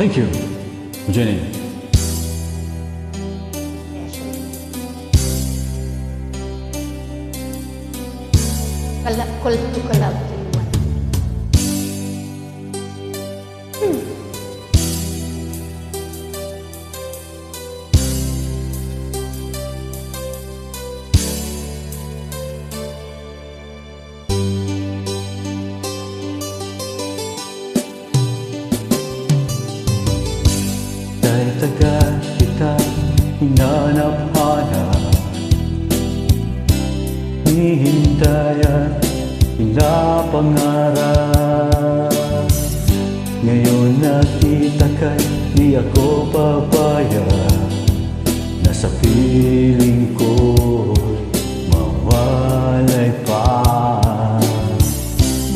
Thank you, Jenny. Call to collab to you. Dahil tagal kita hinanap-hanap, hihintay at pinapangarap. Ngayon nakita ka'y di ako papayag, na sa piling ko'y mawalay pa.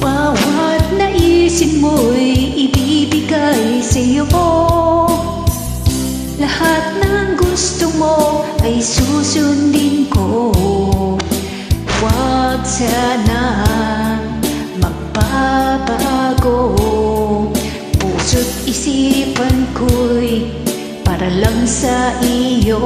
Bawat naisin mo'y ibibigay sa'yo. Lahat ng gusto mo ay susundin ko. Huwag sana magbabago. Puso't isipan ko'y para lang sa iyo.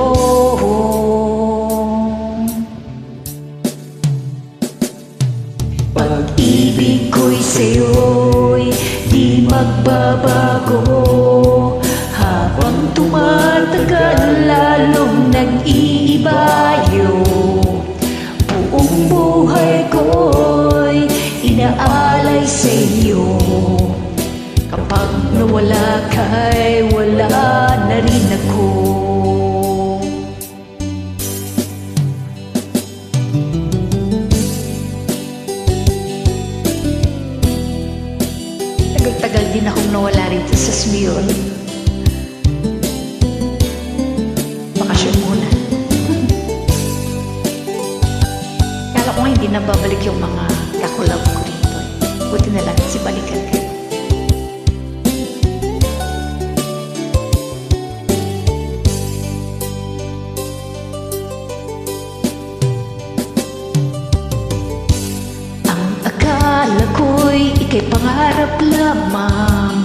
Pag-ibig ko'y sa'yo'y di magbabago. Habang tumatagal lalong nag-iibayo. Buong buhay ko'y inaalay sa'yo. Kapag nawala ka'y wala na rin ako. Tagal-tagal din akong nawala rito sa Smiol. Bakasyon muna. Kala ko nga hindi na babalik yung mga kakulab ko rito. Buti na lang si balikan ka. Ang akala ko'y ika'y pangarap lamang,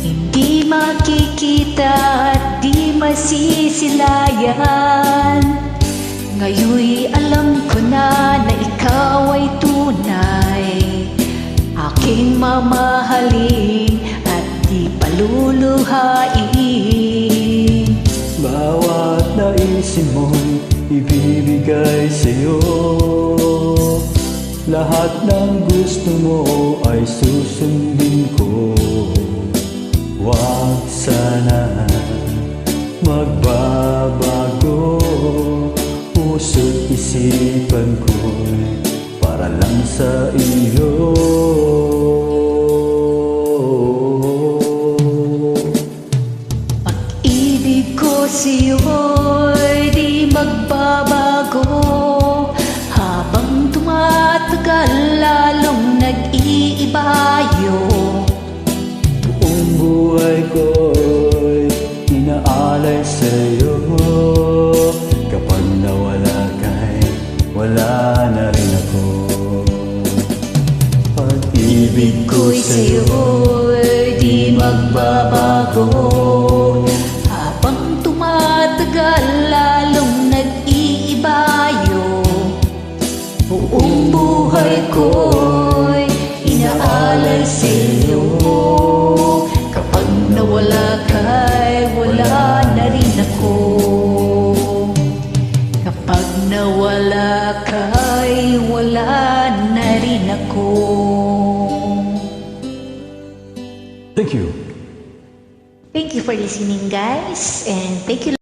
hindi makikita at di masisilayan. Ngayon'y alam ko na ikaw ay tunay, aking mamahalin at di paluluhain. Bawat naisin mo'y ibibigay sa'yo. Lahat ng gusto mo ay susundin ko. Huwag sana magbabago. Puso't isipan ko'y para lang sa iyo. Pag-ibig ko sa'yo'y di magbabago. Habang tumatagal lalong nag-iibayo. Buong buhay ko'y inaalay sa'yo. Kapag nawala ka'y wala na rin ako. Pag-ibig ko'y Sa'yo'y di magbabago. Habang tumatagal lalong nag-iibayo. Buong buhay ko'y inaalay sa'yo. Kapag nawala ka'y wala na rin ako. Kapag nawala ka'y wala na rin ako. Thank you. Thank you for listening, guys, and thank you.